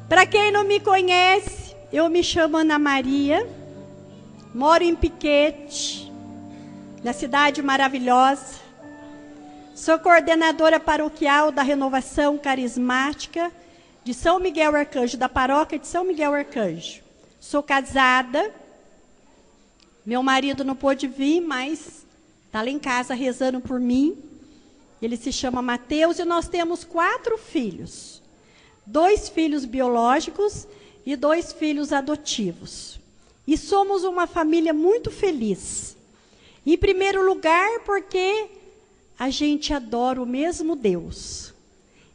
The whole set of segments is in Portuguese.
Para quem não me conhece, eu me chamo Ana Maria, moro em Piquete, na cidade maravilhosa. Sou coordenadora paroquial da Renovação Carismática de São Miguel Arcanjo, da paróquia de São Miguel Arcanjo. Sou casada, meu marido não pôde vir, mas está lá em casa rezando por mim. Ele se chama Mateus e nós temos 4 filhos. 2 filhos biológicos e 2 filhos adotivos. E somos uma família muito feliz. Em primeiro lugar, porque a gente adora o mesmo Deus.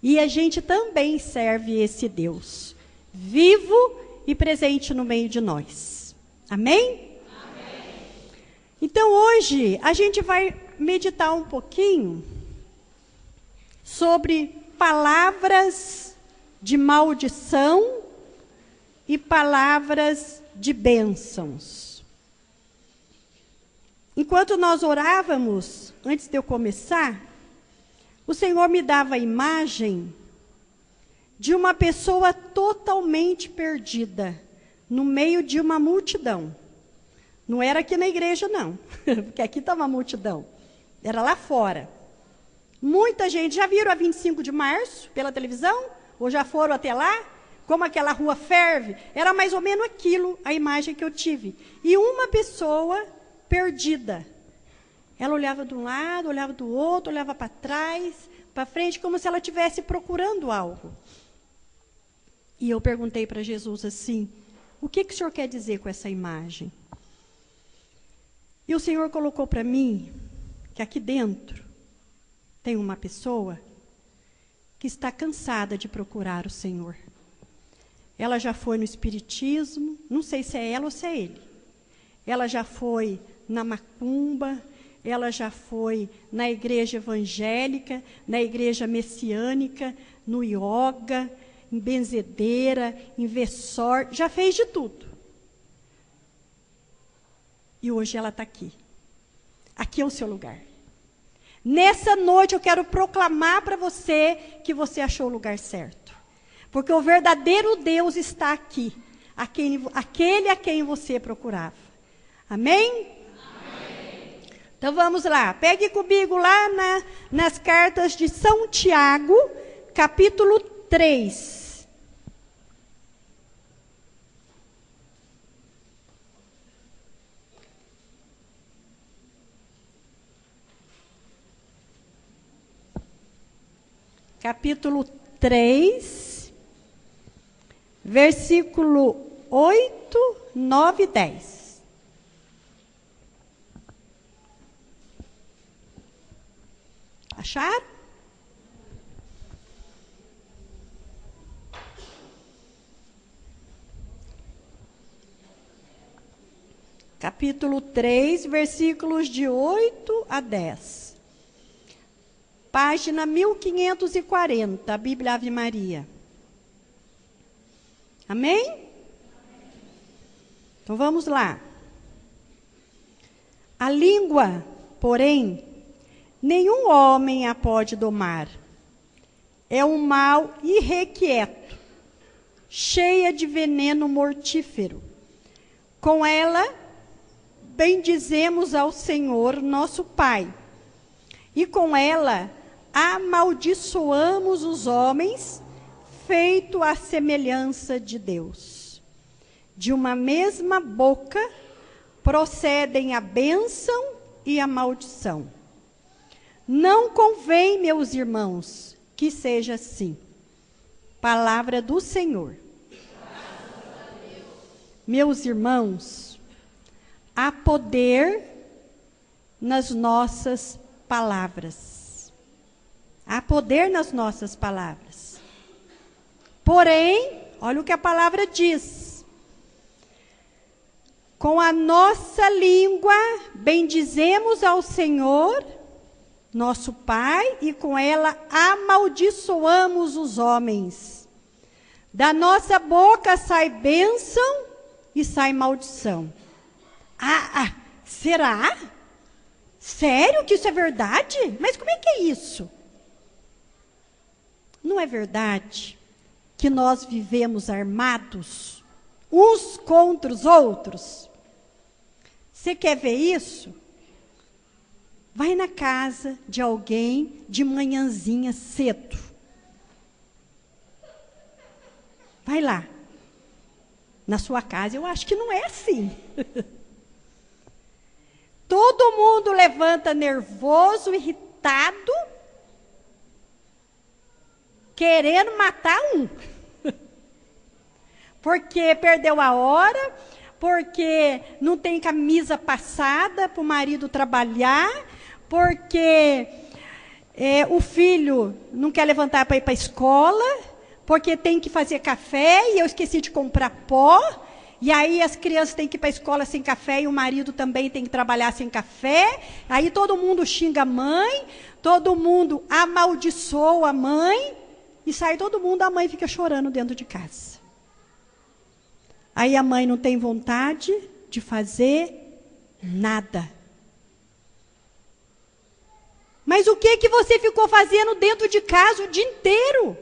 E a gente também serve esse Deus, vivo e presente no meio de nós. Amém? Amém. Então hoje a gente vai meditar um pouquinho sobre palavras de maldição e palavras de bênçãos. Enquanto nós orávamos, antes de eu começar, o Senhor me dava a imagem de uma pessoa totalmente perdida, no meio de uma multidão. Não era aqui na igreja, não, porque aqui está uma multidão. Era lá fora. Muita gente, já viram a 25 de março pela televisão? Ou já foram até lá? Como aquela rua ferve? Era mais ou menos aquilo, a imagem que eu tive. E uma pessoa perdida. Ela olhava de um lado, olhava do outro, olhava para trás, para frente, como se ela estivesse procurando algo. E eu perguntei para Jesus assim, o que o Senhor quer dizer com essa imagem? E o Senhor colocou para mim que aqui dentro tem uma pessoa que está cansada de procurar o Senhor. Ela já foi no espiritismo, não sei se é ela ou se é ele. Ela já foi na macumba, ela já foi na igreja evangélica, na igreja messiânica, no yoga, em benzedeira, em vessor, já fez de tudo. E hoje ela está aqui. Aqui é o seu lugar. Nessa noite eu quero proclamar para você que você achou o lugar certo. Porque o verdadeiro Deus está aqui, aquele a quem você procurava. Amém? Amém. Então vamos lá, pegue comigo lá nas cartas de São Tiago, capítulo 3. Capítulo 3, versículo 8, 9 e 10. Acharam? Capítulo 3, versículos de 8 a 10. Página 1540, a Bíblia Ave Maria. Amém? Então vamos lá. A língua, porém, nenhum homem a pode domar. É um mal irrequieto, cheia de veneno mortífero. Com ela, bendizemos ao Senhor, nosso Pai. E com ela, amaldiçoamos os homens, feito à semelhança de Deus. De uma mesma boca procedem a bênção e a maldição. Não convém, meus irmãos, que seja assim. Palavra do Senhor. Meus irmãos, há poder nas nossas palavras. Há poder nas nossas palavras. Porém, olha o que a palavra diz. Com a nossa língua bendizemos ao Senhor, nosso Pai, e com ela amaldiçoamos os homens. Da nossa boca sai bênção e sai maldição. Será? Sério que isso é verdade? Mas como é que é isso? Não é verdade que nós vivemos armados, uns contra os outros? Você quer ver isso? Vai na casa de alguém de manhãzinha cedo. Vai lá. Na sua casa, eu acho que não é assim. Todo mundo levanta nervoso, irritado, querendo matar um. Porque perdeu a hora, porque não tem camisa passada para o marido trabalhar, porque o filho não quer levantar para ir para a escola, porque tem que fazer café e eu esqueci de comprar pó, e aí as crianças têm que ir para a escola sem café e o marido também tem que trabalhar sem café, aí todo mundo xinga a mãe, todo mundo amaldiçoa a mãe, e sai todo mundo, a mãe fica chorando dentro de casa. Aí a mãe não tem vontade de fazer nada. Mas o que você ficou fazendo dentro de casa o dia inteiro?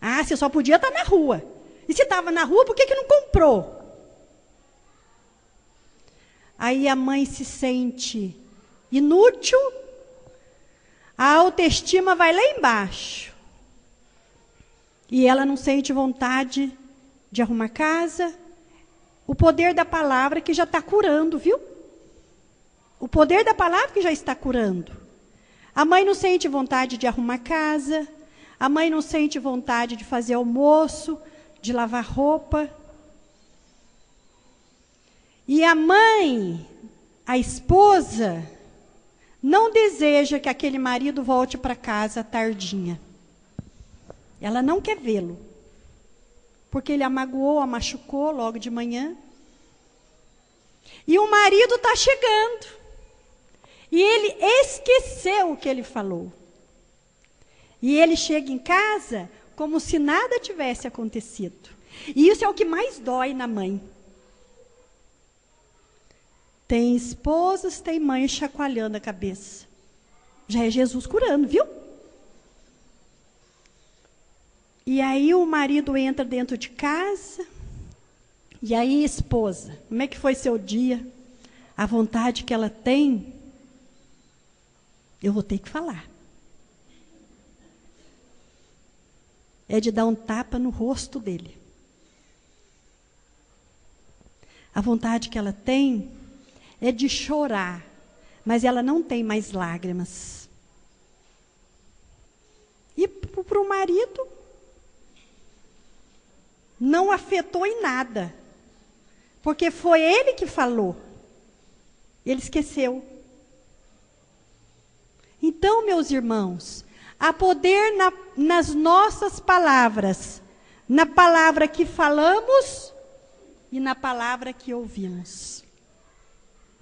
Ah, você só podia estar na rua. E se estava na rua, por que não comprou? Aí a mãe se sente inútil, a autoestima vai lá embaixo. E ela não sente vontade de arrumar casa. O poder da palavra que já está curando, viu? O poder da palavra que já está curando. A mãe não sente vontade de arrumar casa. A mãe não sente vontade de fazer almoço, de lavar roupa. E a mãe, a esposa, não deseja que aquele marido volte para casa tardinha. Ela não quer vê-lo. Porque ele a magoou, a machucou logo de manhã. E o marido está chegando. E ele esqueceu o que ele falou. E ele chega em casa como se nada tivesse acontecido. E isso é o que mais dói na mãe. Tem esposas, tem mães chacoalhando a cabeça. Já é Jesus curando, viu? E aí o marido entra dentro de casa. E aí, esposa, como é que foi seu dia? A vontade que ela tem, eu vou ter que falar. É de dar um tapa no rosto dele. A vontade que ela tem é de chorar, mas ela não tem mais lágrimas. E para o marido, não afetou em nada, porque foi ele que falou. Ele esqueceu. Então, meus irmãos, há poder nas nossas palavras, na palavra que falamos e na palavra que ouvimos.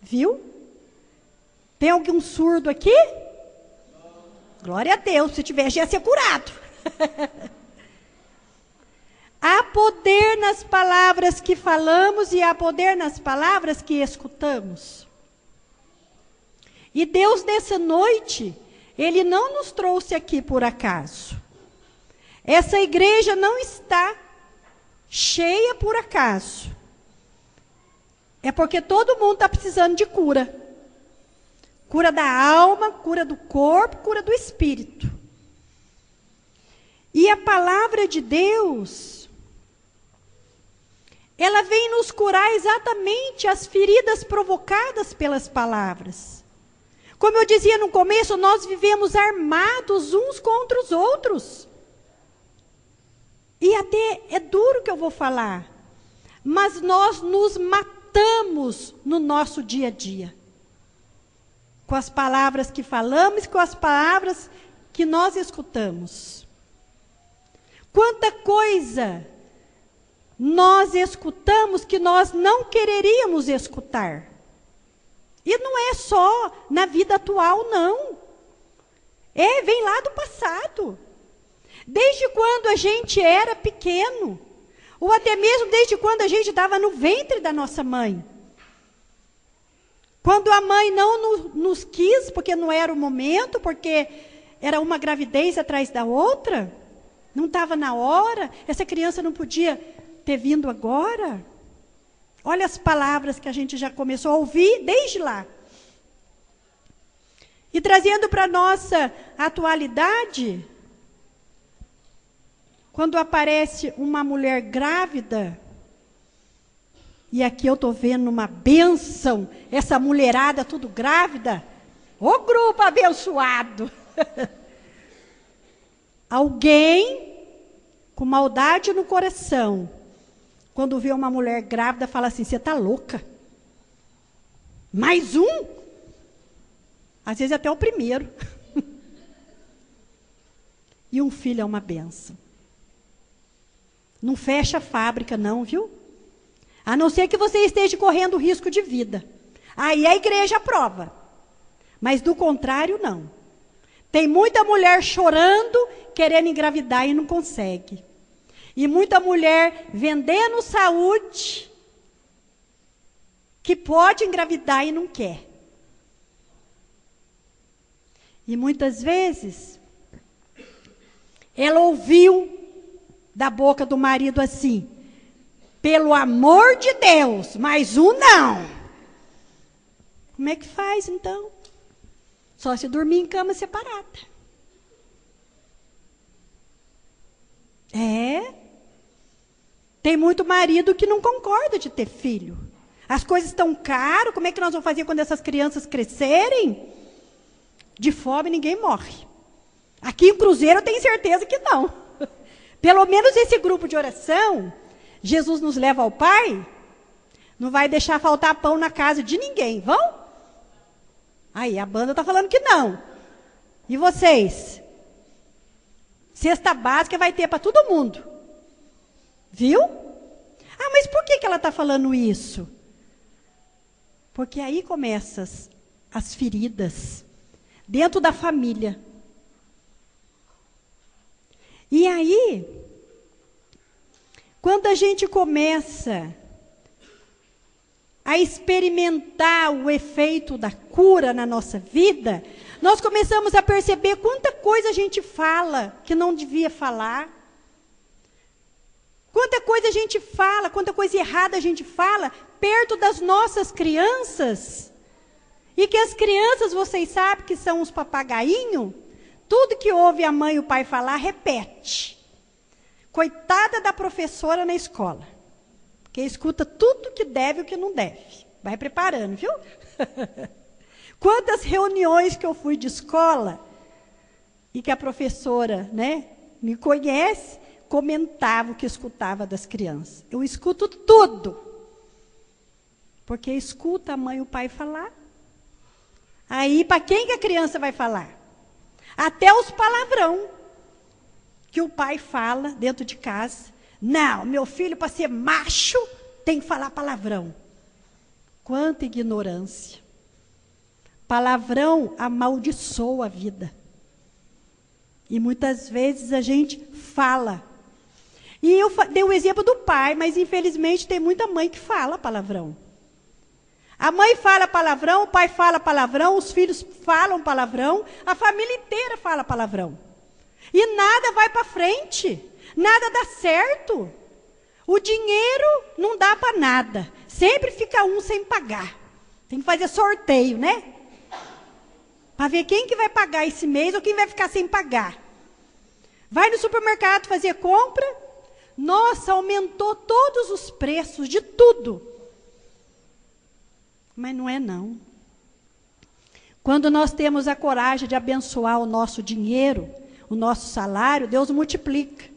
Viu? Tem algum surdo aqui? Glória a Deus, se tiver, já ia ser curado. Há poder nas palavras que falamos e há poder nas palavras que escutamos. E Deus, nessa noite, Ele não nos trouxe aqui por acaso. Essa igreja não está cheia por acaso. É porque todo mundo está precisando de cura. Cura da alma, cura do corpo, cura do espírito. E a palavra de Deus, ela vem nos curar exatamente as feridas provocadas pelas palavras. Como eu dizia no começo, nós vivemos armados uns contra os outros. E até é duro que eu vou falar, mas nós nos matamos no nosso dia a dia. Com as palavras que falamos, com as palavras que nós escutamos. Quanta coisa nós escutamos que nós não quereríamos escutar. E não é só na vida atual, não. Vem lá do passado. Desde quando a gente era pequeno, ou até mesmo desde quando a gente estava no ventre da nossa mãe. Quando a mãe não nos quis, porque não era o momento, porque era uma gravidez atrás da outra, Não estava na hora? Essa criança não podia ter vindo agora? Olha as palavras que a gente já começou a ouvir desde lá. E trazendo para a nossa atualidade, quando aparece uma mulher grávida, e aqui eu estou vendo uma bênção, essa mulherada tudo grávida, ô grupo abençoado! Alguém com maldade no coração, quando vê uma mulher grávida, fala assim, você está louca? Mais um? Às vezes até o primeiro. E um filho é uma bênção. Não fecha a fábrica não, viu? A não ser que você esteja correndo risco de vida. Aí a igreja aprova. Mas do contrário, não. Tem muita mulher chorando, querendo engravidar e não consegue. E muita mulher vendendo saúde, que pode engravidar e não quer. E muitas vezes, ela ouviu da boca do marido assim, pelo amor de Deus, mais um não. Como é que faz então? Só se dormir em cama separada. Tem muito marido que não concorda de ter filho. As coisas estão caras, como é que nós vamos fazer quando essas crianças crescerem? De fome ninguém morre. Aqui em Cruzeiro eu tenho certeza que não. Pelo menos esse grupo de oração, Jesus nos leva ao Pai, não vai deixar faltar pão na casa de ninguém, vão? Aí, a banda está falando que não. E vocês? Cesta básica vai ter para todo mundo. Viu? Ah, mas por que ela está falando isso? Porque aí começam as feridas dentro da família. E aí, quando a gente começa a experimentar o efeito da cura na nossa vida, nós começamos a perceber quanta coisa a gente fala que não devia falar. Quanta coisa a gente fala, quanta coisa errada a gente fala perto das nossas crianças. E que as crianças, vocês sabem que são os papagainhos, tudo que ouve a mãe e o pai falar, repete. Coitada da professora na escola, que escuta tudo que deve e o que não deve. Vai preparando, viu? Quantas reuniões que eu fui de escola, e que a professora, me conhece, comentava o que escutava das crianças. Eu escuto tudo. Porque escuta a mãe e o pai falar. Aí, para quem que a criança vai falar? Até os palavrão que o pai fala dentro de casa. Não, meu filho, para ser macho, tem que falar palavrão. Quanta ignorância. Palavrão amaldiçoa a vida. E muitas vezes a gente fala. E eu dei o exemplo do pai, mas infelizmente tem muita mãe que fala palavrão. A mãe fala palavrão, o pai fala palavrão, os filhos falam palavrão, a família inteira fala palavrão. E nada vai para frente, nada dá certo. O dinheiro não dá para nada, sempre fica um sem pagar. Tem que fazer sorteio, né? Para ver quem que vai pagar esse mês ou quem vai ficar sem pagar. Vai no supermercado fazer compra, nossa, aumentou todos os preços de tudo. Mas não é não. Quando nós temos a coragem de abençoar o nosso dinheiro, o nosso salário, Deus multiplica.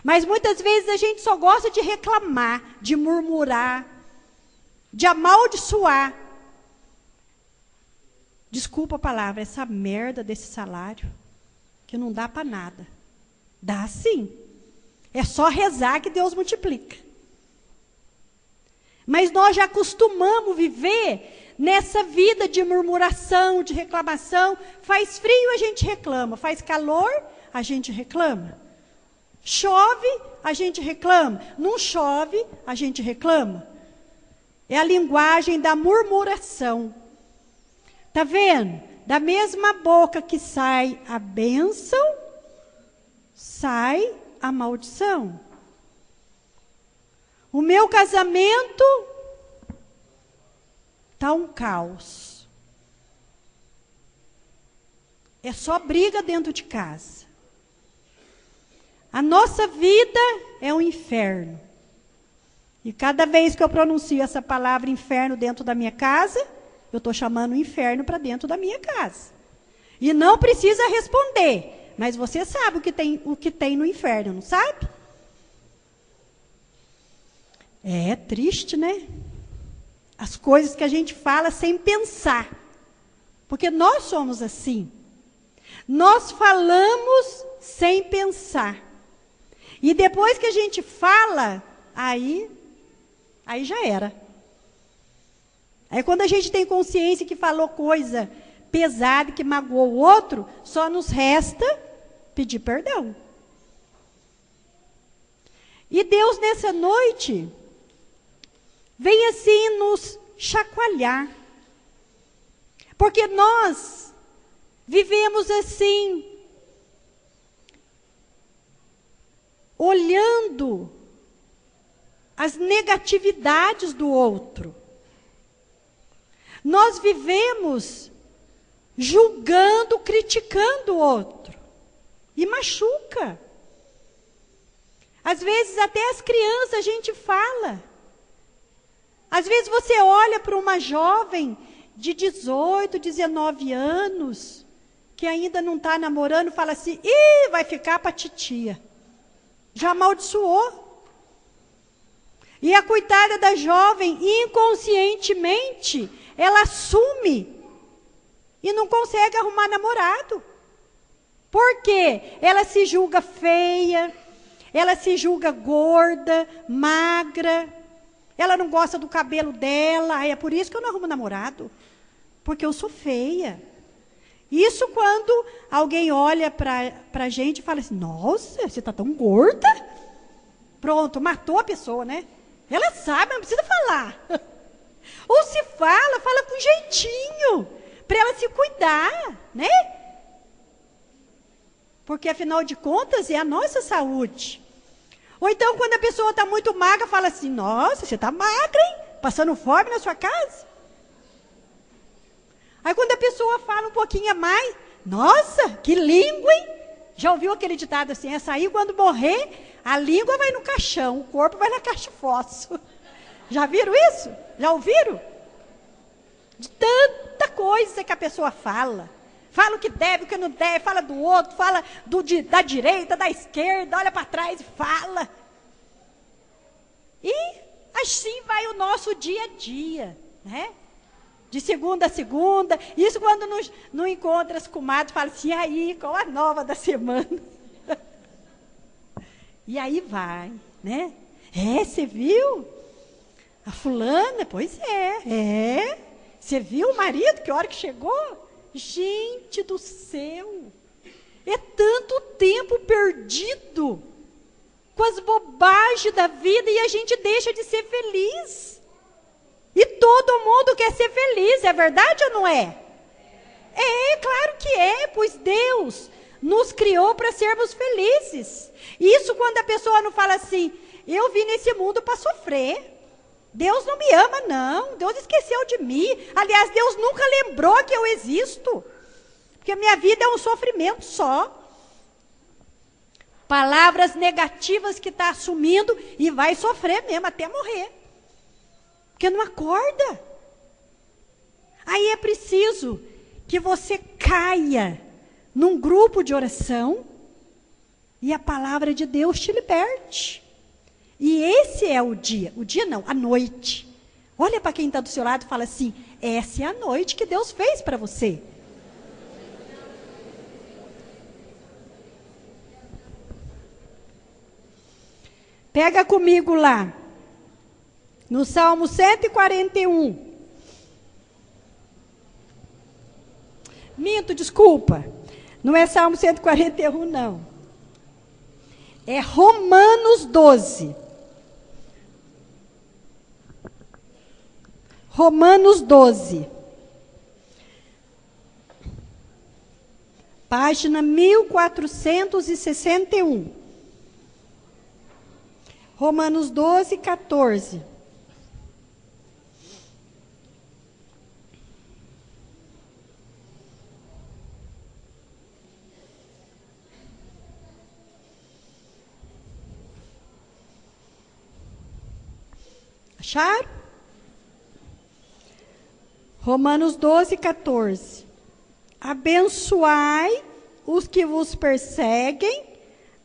Mas muitas vezes a gente só gosta de reclamar, de murmurar, de amaldiçoar. Desculpa a palavra, essa merda desse salário, que não dá para nada. Dá sim. É só rezar que Deus multiplica. Mas nós já acostumamos viver nessa vida de murmuração, de reclamação. Faz frio, a gente reclama. Faz calor, a gente reclama. Chove, a gente reclama. Não chove, a gente reclama. É a linguagem da murmuração. Está vendo? Da mesma boca que sai a bênção, sai a maldição. O meu casamento está um caos. É só briga dentro de casa. A nossa vida é um inferno. E cada vez que eu pronuncio essa palavra inferno dentro da minha casa, eu estou chamando o inferno para dentro da minha casa. E não precisa responder, mas você sabe o que tem no inferno, não sabe? É triste, né? As coisas que a gente fala sem pensar. Porque nós somos assim. Nós falamos sem pensar. E depois que a gente fala, aí já era. Aí quando a gente tem consciência que falou coisa pesada, que magoou o outro, só nos resta pedir perdão. E Deus nessa noite vem assim nos chacoalhar. Porque nós vivemos assim, olhando as negatividades do outro. Nós vivemos julgando, criticando o outro. E machuca. Às vezes até as crianças a gente fala. Às vezes você olha para uma jovem de 18, 19 anos, que ainda não está namorando, fala assim, ih, vai ficar para titia. Já amaldiçoou. E a coitada da jovem, inconscientemente, ela assume e não consegue arrumar namorado. Por quê? Ela se julga feia, ela se julga gorda, magra, ela não gosta do cabelo dela, é por isso que eu não arrumo namorado, porque eu sou feia. Isso quando alguém olha para a gente e fala assim, nossa, você está tão gorda. Pronto, matou a pessoa, né? Ela sabe, não precisa falar. Ou se fala, fala com jeitinho, para ela se cuidar, né? Porque afinal de contas é a nossa saúde. Ou então quando a pessoa está muito magra, fala assim, nossa, você está magra, hein? Passando fome na sua casa? Aí quando a pessoa fala um pouquinho a mais, nossa, que língua, hein? Já ouviu aquele ditado assim, essa aí quando morrer, a língua vai no caixão, o corpo vai na caixa fósforo. Já viram isso? Já ouviram? De tanta coisa que a pessoa fala. Fala o que deve, o que não deve, fala do outro, fala da direita, da esquerda, olha para trás e fala. E assim vai o nosso dia a dia, né? De segunda a segunda. Isso quando não encontra as comadres, fala assim, e aí, qual a nova da semana? E aí vai, né? É, você viu? A fulana, pois é. Você viu o marido, que hora que chegou? Gente do céu, é tanto tempo perdido com as bobagens da vida e a gente deixa de ser feliz. E todo mundo quer ser feliz, é verdade ou não é? É, claro que é, pois Deus nos criou para sermos felizes. Isso quando a pessoa não fala assim, eu vim nesse mundo para sofrer. Deus não me ama, não. Deus esqueceu de mim. Aliás, Deus nunca lembrou que eu existo. Porque a minha vida é um sofrimento só. Palavras negativas que está assumindo e vai sofrer mesmo até morrer. Porque não acorda. Aí é preciso que você caia num grupo de oração e a palavra de Deus te liberte. E esse é o dia não, a noite. Olha para quem está do seu lado e fala assim, essa é a noite que Deus fez para você. Pega comigo lá, no Salmo 141. Minto, desculpa. Não é Salmo 141, não. É Romanos 12. Romanos 12. Página 1461. Romanos 12, 14. Acharam? Romanos 12, 14. Abençoai os que vos perseguem,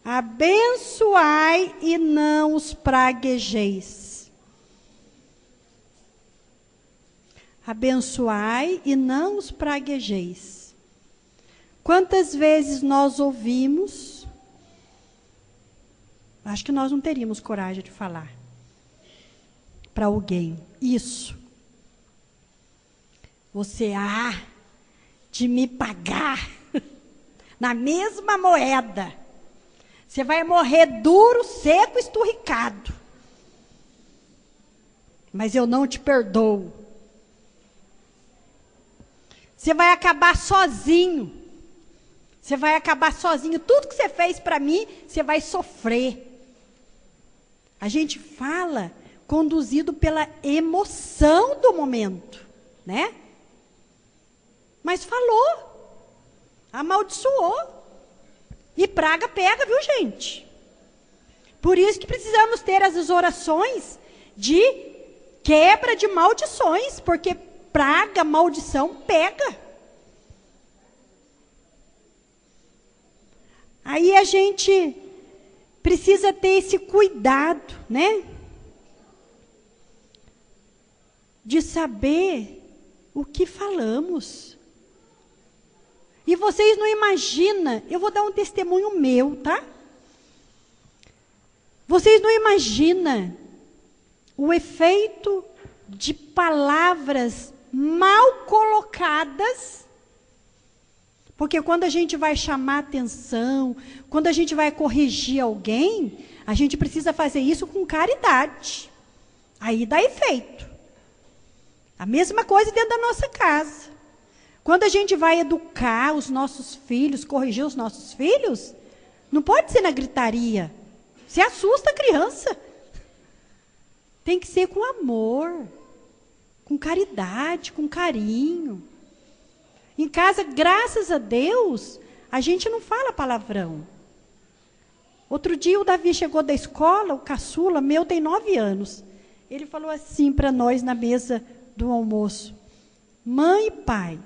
abençoai e não os praguejeis. Abençoai e não os praguejeis. Quantas vezes nós ouvimos, acho que nós não teríamos coragem de falar para alguém isso. Você há de me pagar na mesma moeda. Você vai morrer duro, seco, esturricado. Mas eu não te perdoo. Você vai acabar sozinho. Você vai acabar sozinho. Tudo que você fez para mim, você vai sofrer. A gente fala conduzido pela emoção do momento, né? Mas falou, amaldiçoou. E praga pega, viu, gente? Por isso que precisamos ter as orações de quebra de maldições, porque praga, maldição pega. Aí a gente precisa ter esse cuidado, né? De saber o que falamos. E vocês não imaginam, eu vou dar um testemunho meu, tá? Vocês não imaginam o efeito de palavras mal colocadas, porque quando a gente vai chamar atenção, quando a gente vai corrigir alguém, a gente precisa fazer isso com caridade. Aí dá efeito. A mesma coisa dentro da nossa casa. Quando a gente vai educar os nossos filhos, corrigir os nossos filhos, não pode ser na gritaria. Você assusta a criança. Tem que ser com amor, com caridade, com carinho. Em casa, graças a Deus, a gente não fala palavrão. Outro dia o Davi chegou da escola, o caçula meu tem 9 anos. Ele falou assim para nós na mesa do almoço: mãe e pai,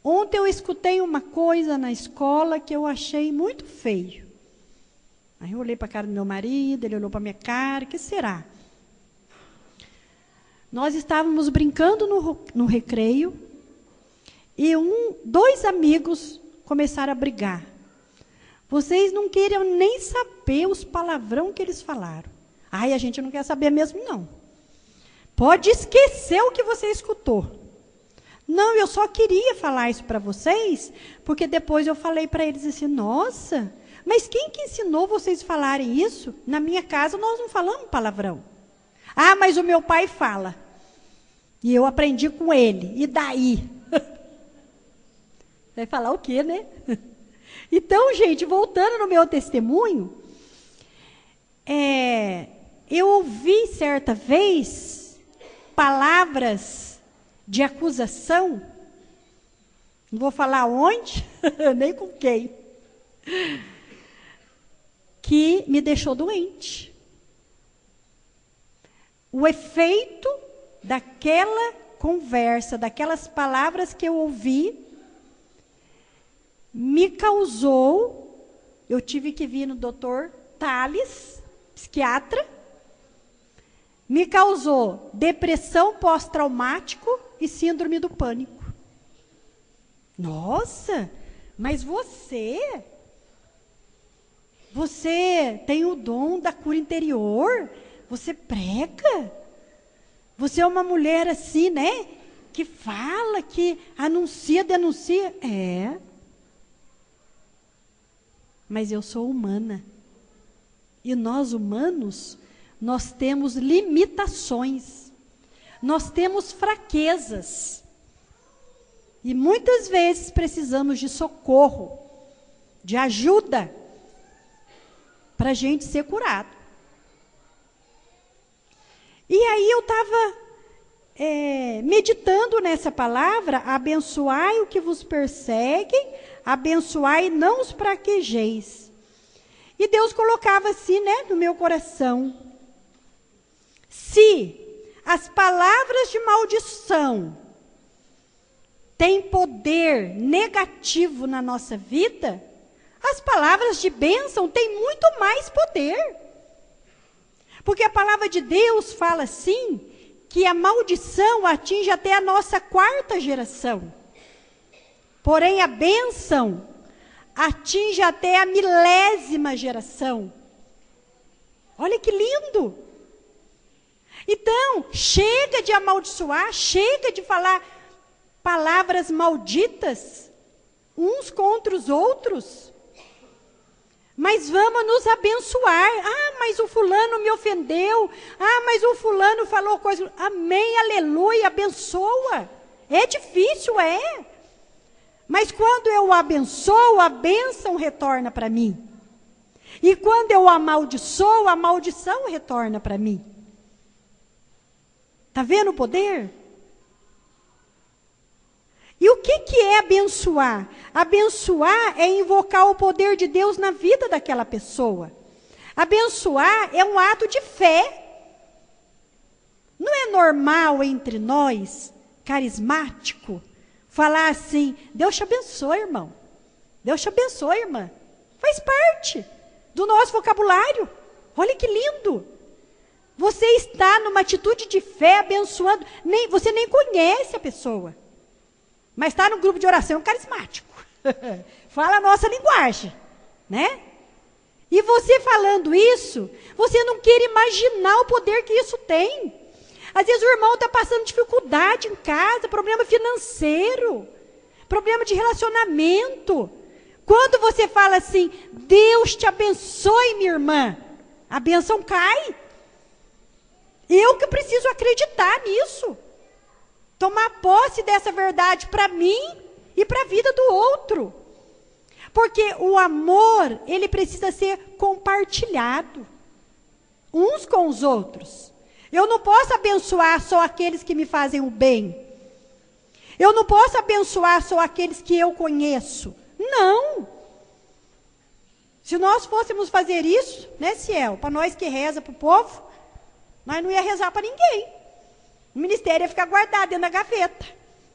ontem eu escutei uma coisa na escola que eu achei muito feio. Aí eu olhei para a cara do meu marido, ele olhou para a minha cara, o que será? Nós estávamos brincando no recreio e 2 amigos começaram a brigar. Vocês não queriam nem saber os palavrão que eles falaram. Ai, a gente não quer saber mesmo, não. Pode esquecer o que você escutou. Não, eu só queria falar isso para vocês, porque depois eu falei para eles assim: nossa, mas quem que ensinou vocês a falarem isso? Na minha casa nós não falamos palavrão. Ah, mas o meu pai fala. E eu aprendi com ele. E daí? Vai falar o quê, né? Então, gente, voltando no meu testemunho, eu ouvi certa vez palavras de acusação, não vou falar onde, nem com quem, que me deixou doente. O efeito daquela conversa, daquelas palavras que eu ouvi, me causou, eu tive que vir no doutor Thales, psiquiatra, me causou depressão pós-traumático e síndrome do pânico. Nossa, mas você tem o dom da cura interior, você prega, você é uma mulher assim, né, que fala, que anuncia, denuncia. Mas eu sou humana. E nós humanos, nós temos limitações. Nós temos fraquezas. E muitas vezes precisamos de socorro, de ajuda, para a gente ser curado. E aí eu estava meditando nessa palavra, abençoai o que vos perseguem, abençoai e não os fraquejeis. E Deus colocava assim, no meu coração. Se as palavras de maldição têm poder negativo na nossa vida, as palavras de bênção têm muito mais poder. Porque a palavra de Deus fala assim, que a maldição atinge até a nossa 4ª geração. Porém, a bênção atinge até a 1000ª geração. Olha que lindo! Então, chega de amaldiçoar, chega de falar palavras malditas, uns contra os outros. Mas vamos nos abençoar. Ah, mas o fulano me ofendeu. Ah, mas o fulano falou coisa. Amém, aleluia, abençoa. É difícil, é. Mas quando eu abençoo, a bênção retorna para mim. E quando eu amaldiçoo, a maldição retorna para mim. Está vendo o poder? E o que é abençoar? Abençoar é invocar o poder de Deus na vida daquela pessoa. Abençoar é um ato de fé. Não é normal entre nós, carismático, falar assim, Deus te abençoe, irmão. Deus te abençoe, irmã. Faz parte do nosso vocabulário. Olha que lindo. Você está numa atitude de fé, abençoando. Você nem conhece a pessoa. Mas está no grupo de oração carismático. Fala a nossa linguagem, né? E você falando isso, você não quer imaginar o poder que isso tem. Às vezes o irmão está passando dificuldade em casa, problema financeiro, problema de relacionamento. Quando você fala assim, Deus te abençoe, minha irmã, a bênção cai. Eu que preciso acreditar nisso. Tomar posse dessa verdade para mim e para a vida do outro. Porque o amor, ele precisa ser compartilhado. Uns com os outros. Eu não posso abençoar só aqueles que me fazem o bem. Eu não posso abençoar só aqueles que eu conheço. Não. Se nós fôssemos fazer isso, né, Ciel? Para nós que reza para o povo, nós não ia rezar para ninguém. O ministério ia ficar guardado dentro da gaveta.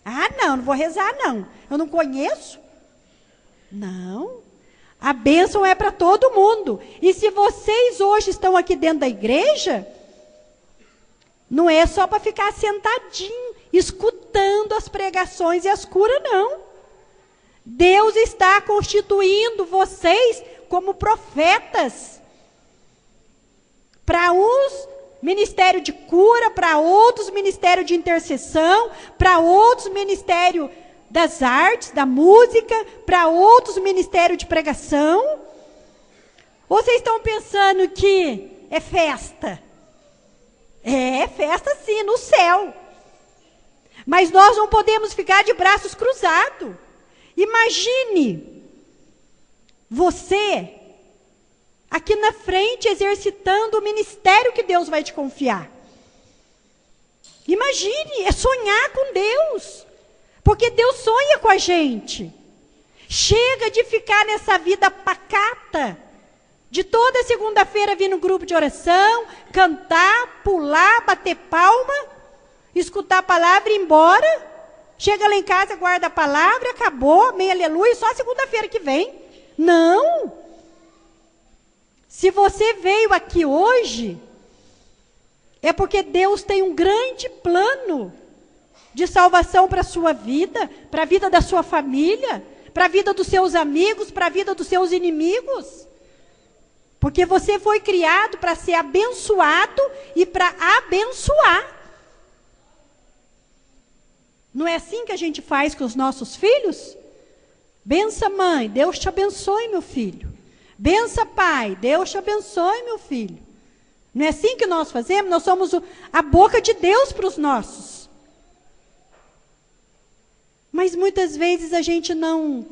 Ah, não vou rezar, não. Eu não conheço. Não. A bênção é para todo mundo. E se vocês hoje estão aqui dentro da igreja, não é só para ficar sentadinho, escutando as pregações e as curas, não. Deus está constituindo vocês como profetas. Para uns, ministério de cura, para outros, ministério de intercessão, para outros, ministério das artes, da música, para outros, ministério de pregação. Ou vocês estão pensando que é festa? É festa sim, no céu. Mas nós não podemos ficar de braços cruzados. Imagine você aqui na frente exercitando o ministério que Deus vai te confiar. Imagine, é sonhar com Deus. Porque Deus sonha com a gente. Chega de ficar nessa vida pacata, de toda segunda-feira vir no grupo de oração, cantar, pular, bater palma, escutar a palavra e ir embora. Chega lá em casa, guarda a palavra, acabou, amém, aleluia, só segunda-feira que vem. Não! Se você veio aqui hoje, é porque Deus tem um grande plano de salvação para a sua vida, para a vida da sua família, para a vida dos seus amigos, para a vida dos seus inimigos. Porque você foi criado para ser abençoado e para abençoar. Não é assim que a gente faz com os nossos filhos? Bença, mãe, Deus te abençoe, meu filho. Bença, pai, Deus te abençoe, meu filho. Não é assim que nós fazemos? Nós somos a boca de Deus para os nossos. Mas muitas vezes a gente não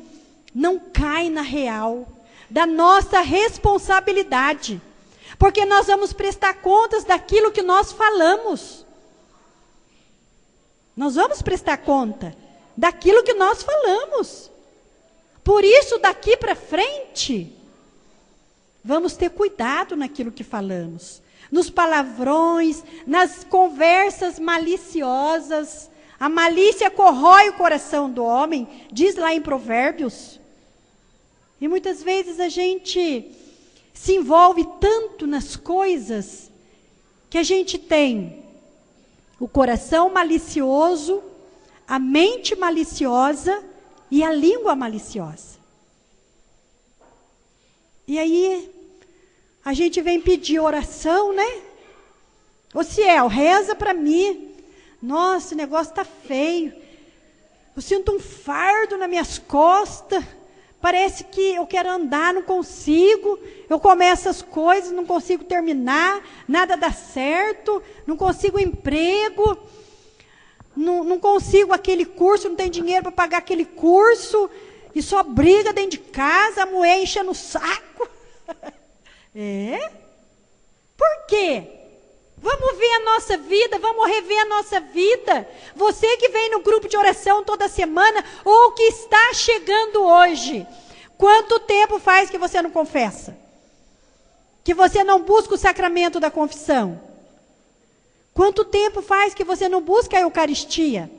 cai na real da nossa responsabilidade. Porque nós vamos prestar contas daquilo que nós falamos. Nós vamos prestar conta daquilo que nós falamos. Por isso, daqui para frente, vamos ter cuidado naquilo que falamos. Nos palavrões, nas conversas maliciosas. A malícia corrói o coração do homem, diz lá em Provérbios. E muitas vezes a gente se envolve tanto nas coisas que a gente tem o coração malicioso, a mente maliciosa e a língua maliciosa. E aí a gente vem pedir oração, né? Ô Ciel, reza para mim. Nossa, o negócio está feio. Eu sinto um fardo nas minhas costas. Parece que eu quero andar, não consigo. Eu começo as coisas, não consigo terminar. Nada dá certo. Não consigo emprego. Não consigo aquele curso, não tenho dinheiro para pagar aquele curso. E só briga dentro de casa, a mulher enchendo o saco. É? Por quê? Vamos ver a nossa vida, vamos rever a nossa vida. Você que vem no grupo de oração toda semana, ou que está chegando hoje, quanto tempo faz que você não confessa? Que você não busca o sacramento da confissão? Quanto tempo faz que você não busca a Eucaristia?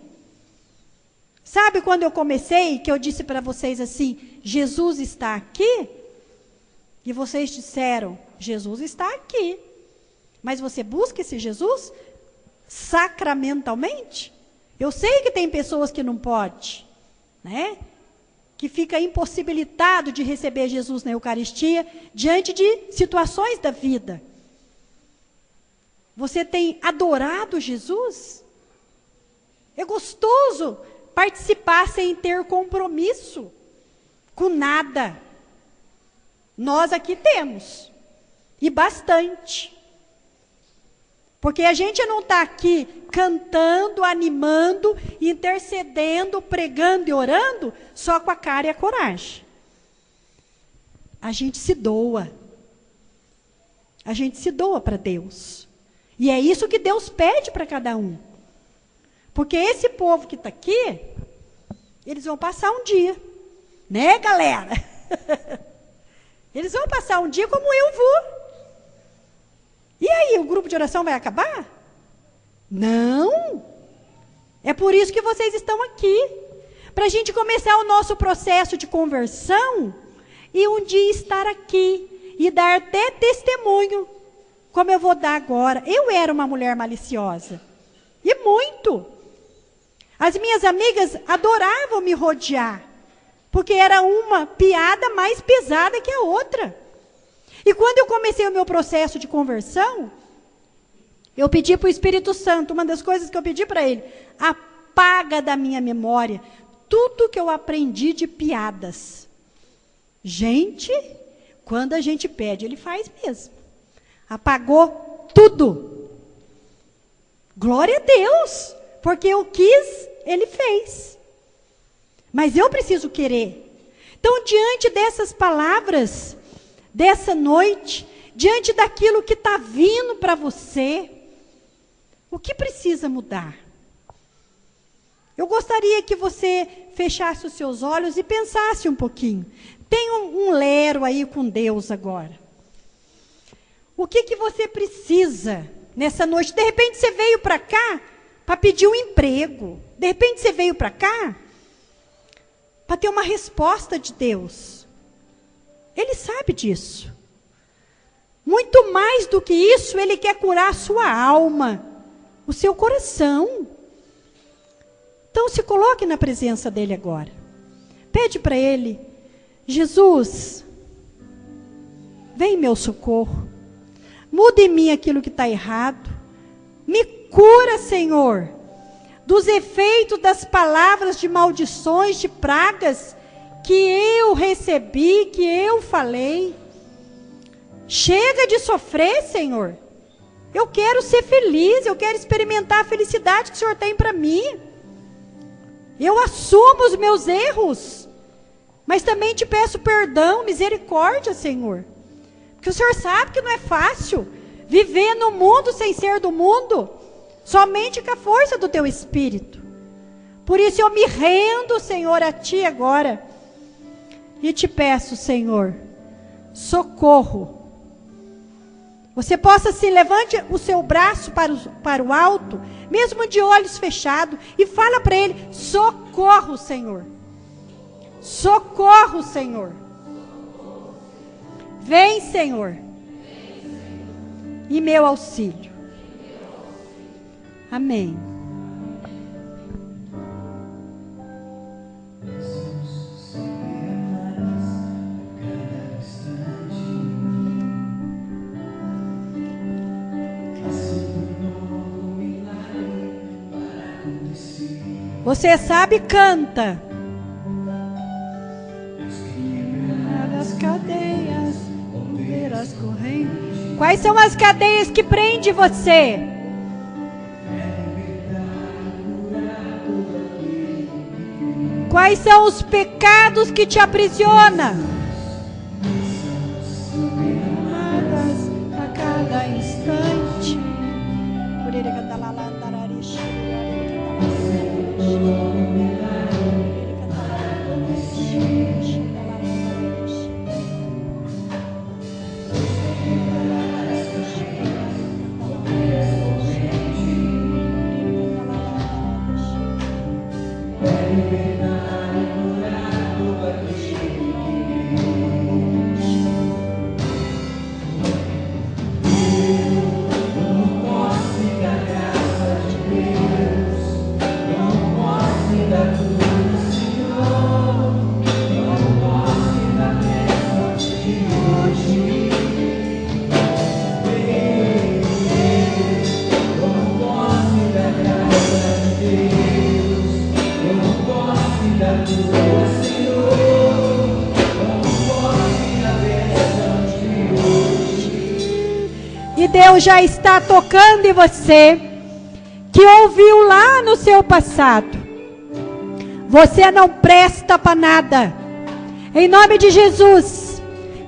Sabe quando eu comecei, que eu disse para vocês assim, Jesus está aqui? E vocês disseram, Jesus está aqui. Mas você busca esse Jesus sacramentalmente? Eu sei que tem pessoas que não podem, né? Que fica impossibilitado de receber Jesus na Eucaristia diante de situações da vida. Você tem adorado Jesus? É gostoso participar sem ter compromisso com nada. Nós aqui temos, e bastante. Porque a gente não está aqui cantando, animando, intercedendo, pregando e orando só com a cara e a coragem. A gente se doa. A gente se doa para Deus. E é isso que Deus pede para cada um. Porque esse povo que está aqui, eles vão passar um dia. Né, galera? Eles vão passar um dia como eu vou. E aí, o grupo de oração vai acabar? Não. É por isso que vocês estão aqui. Para a gente começar o nosso processo de conversão e um dia estar aqui e dar até testemunho, como eu vou dar agora. Eu era uma mulher maliciosa. E muito. As minhas amigas adoravam me rodear, porque era uma piada mais pesada que a outra. E quando eu comecei o meu processo de conversão, eu pedi para o Espírito Santo, uma das coisas que eu pedi para ele, apaga da minha memória tudo que eu aprendi de piadas. Gente, quando a gente pede, ele faz mesmo. Apagou tudo. Glória a Deus, porque eu quis, ele fez. Mas eu preciso querer. Então, diante dessas palavras, dessa noite, diante daquilo que está vindo para você, o que precisa mudar? Eu gostaria que você fechasse os seus olhos e pensasse um pouquinho. Tem um lero aí com Deus agora. O que você precisa nessa noite? De repente você veio para cá para pedir um emprego. De repente você veio para cá para ter uma resposta de Deus. Ele sabe disso. Muito mais do que isso, Ele quer curar a sua alma, o seu coração. Então se coloque na presença dEle agora. Pede para Ele, Jesus, vem em meu socorro. Muda em mim aquilo que está errado. Me cura, Senhor, dos efeitos das palavras de maldições, de pragas que eu recebi, que eu falei. Chega de sofrer, Senhor. Eu quero ser feliz, eu quero experimentar a felicidade que o Senhor tem para mim. Eu assumo os meus erros, mas também te peço perdão, misericórdia, Senhor. Porque o Senhor sabe que não é fácil viver no mundo sem ser do mundo, somente com a força do teu Espírito. Por isso eu me rendo, Senhor, a Ti agora. E te peço, Senhor, socorro. Você possa se levante o seu braço para o alto, mesmo de olhos fechados, e fala para Ele: socorro, Senhor. Socorro, Senhor. Vem, Senhor, em meu auxílio. Amém. Você sabe, canta. As cadeias, romper as correntes. Quais são as cadeias que prendem você? Quais são os pecados que te aprisionam? A cada instante. E Deus já está tocando em você, que ouviu lá no seu passado. Você não presta para nada. Em nome de Jesus,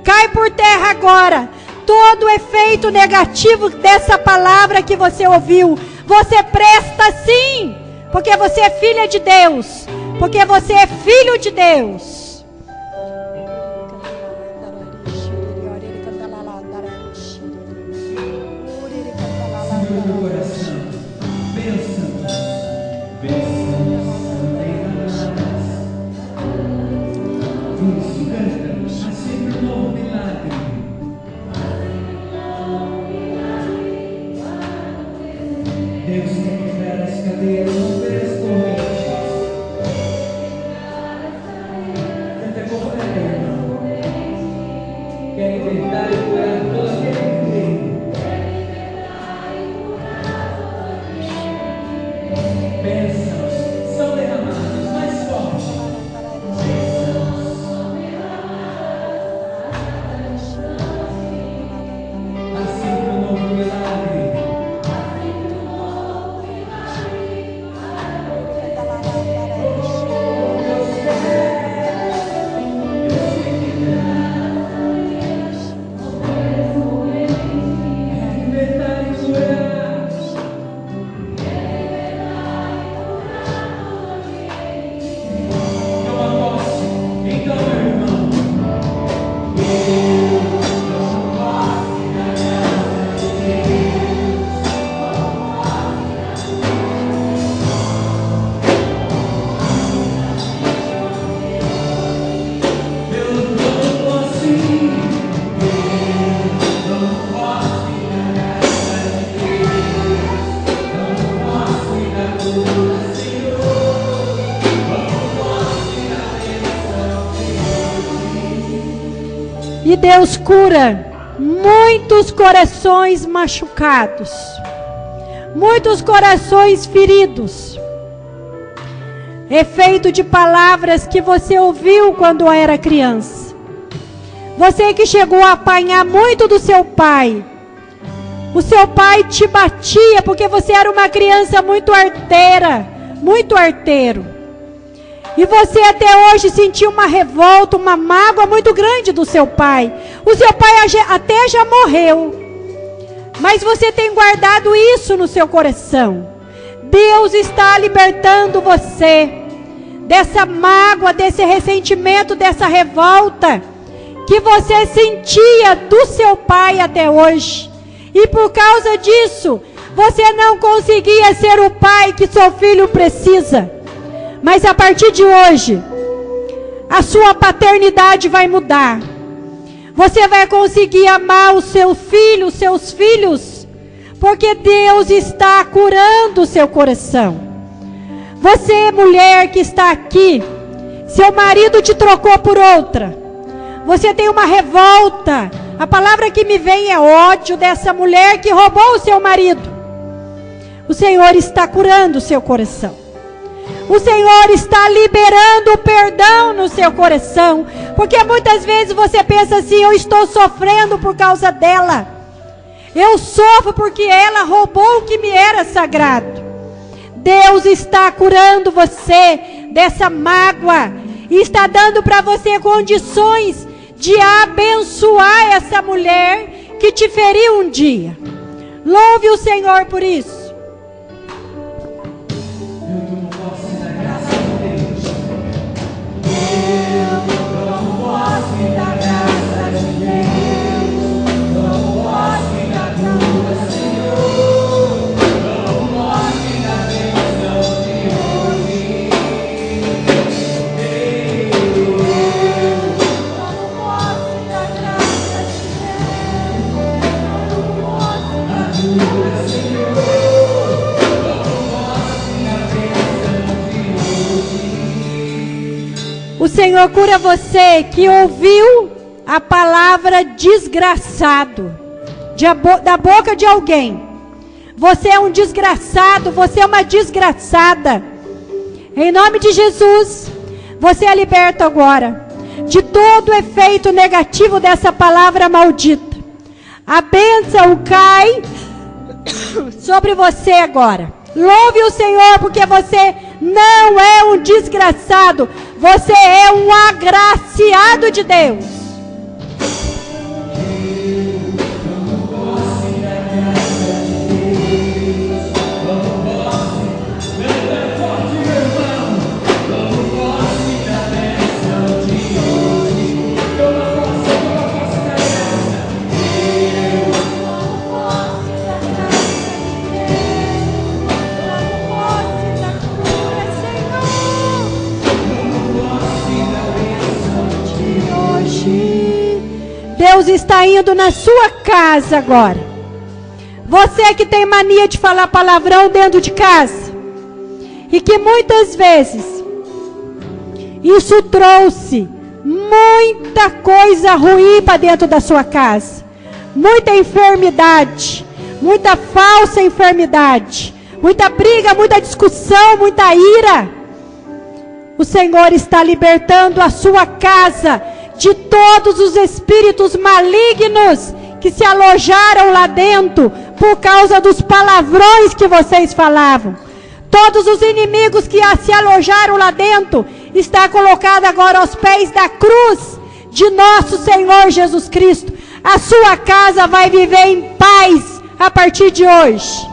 cai por terra agora todo o efeito negativo dessa palavra que você ouviu. Você presta sim, porque você é filha de Deus, porque você é filho de Deus. Meu coração, bênçãos, isso, canta, há sempre um novo milagre. Deus quer quebrar as cadeias, romper as correntes. Canta com fé, irmão. Quer libertar e curar todo aquele que crê. Bênçãos são derramadas, mais forte. Há sempre um novo milagre. Libertar e curar. E Deus cura muitos corações machucados, muitos corações feridos, efeito de palavras que você ouviu quando era criança. Você que chegou a apanhar muito do seu pai. O seu pai te batia porque você era uma criança muito arteira, muito arteiro. E você até hoje sentiu uma revolta, uma mágoa muito grande do seu pai. O seu pai até já morreu. Mas você tem guardado isso no seu coração. Deus está libertando você dessa mágoa, desse ressentimento, dessa revolta que você sentia do seu pai até hoje. E por causa disso, você não conseguia ser o pai que seu filho precisa. Mas a partir de hoje, a sua paternidade vai mudar. Você vai conseguir amar o seu filho, os seus filhos, porque Deus está curando o seu coração. Você, mulher que está aqui, seu marido te trocou por outra. Você tem uma revolta. A palavra que me vem é ódio dessa mulher que roubou o seu marido. O Senhor está curando o seu coração. O Senhor está liberando o perdão no seu coração. Porque muitas vezes você pensa assim: eu estou sofrendo por causa dela. Eu sofro porque ela roubou o que me era sagrado. Deus está curando você dessa mágoa. E está dando para você condições de abençoar essa mulher que te feriu um dia. Louve o Senhor por isso. O Senhor cura você que ouviu a palavra desgraçado da boca de alguém. Você é um desgraçado, você é uma desgraçada. Em nome de Jesus, você é liberto agora de todo o efeito negativo dessa palavra maldita. A bênção cai sobre você agora. Louve o Senhor, porque você não é um desgraçado, você é um agraciado de Deus. Deus está indo na sua casa agora. Você que tem mania de falar palavrão dentro de casa, e que muitas vezes isso trouxe muita coisa ruim para dentro da sua casa, muita enfermidade, muita falsa enfermidade, muita briga, muita discussão, muita ira. O Senhor está libertando a sua casa de todos os espíritos malignos que se alojaram lá dentro por causa dos palavrões que vocês falavam. Todos os inimigos que se alojaram lá dentro está colocado agora aos pés da cruz de nosso Senhor Jesus Cristo. A sua casa vai viver em paz a partir de hoje.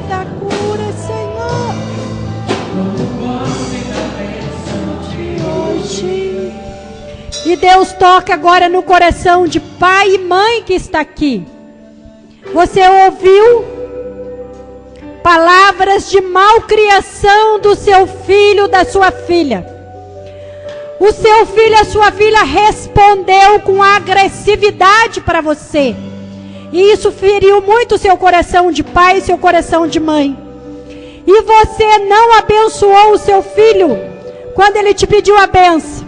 Da cura, Senhor, de hoje. E Deus toca agora no coração de pai e mãe que está aqui. Você ouviu palavras de malcriação do seu filho, da sua filha. O seu filho, a sua filha respondeu com agressividade para você. E isso feriu muito o seu coração de pai e seu coração de mãe. E você não abençoou o seu filho quando ele te pediu a benção.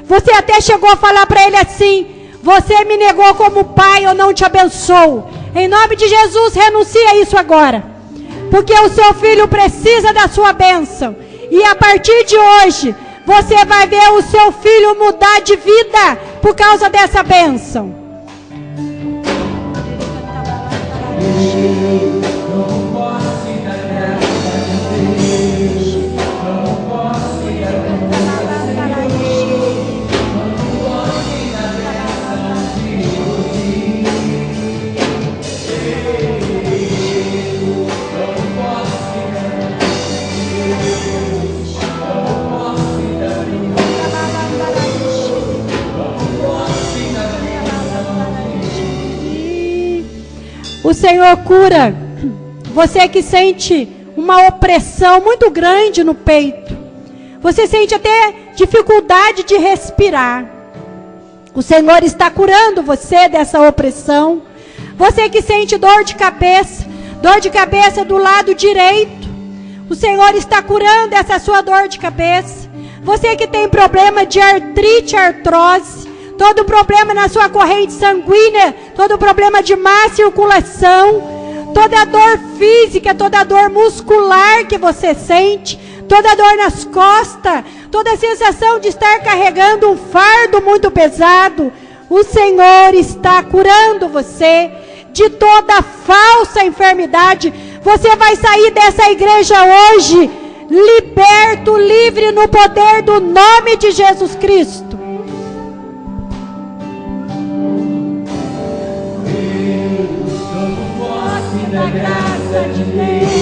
Você até chegou a falar para ele assim: você me negou como pai, eu não te abençoo. Em nome de Jesus, renuncia a isso agora. Porque o seu filho precisa da sua bênção. E a partir de hoje, você vai ver o seu filho mudar de vida por causa dessa bênção. O Senhor cura você que sente uma opressão muito grande no peito. Você sente até dificuldade de respirar. O Senhor está curando você dessa opressão. Você que sente dor de cabeça do lado direito. O Senhor está curando essa sua dor de cabeça. Você que tem problema de artrite, artrose, todo problema na sua corrente sanguínea, todo problema de má circulação, toda dor física, toda dor muscular que você sente, toda dor nas costas, toda a sensação de estar carregando um fardo muito pesado, o Senhor está curando você de toda falsa enfermidade. Você vai sair dessa igreja hoje liberto, livre no poder do nome de Jesus Cristo. Da graça de Deus.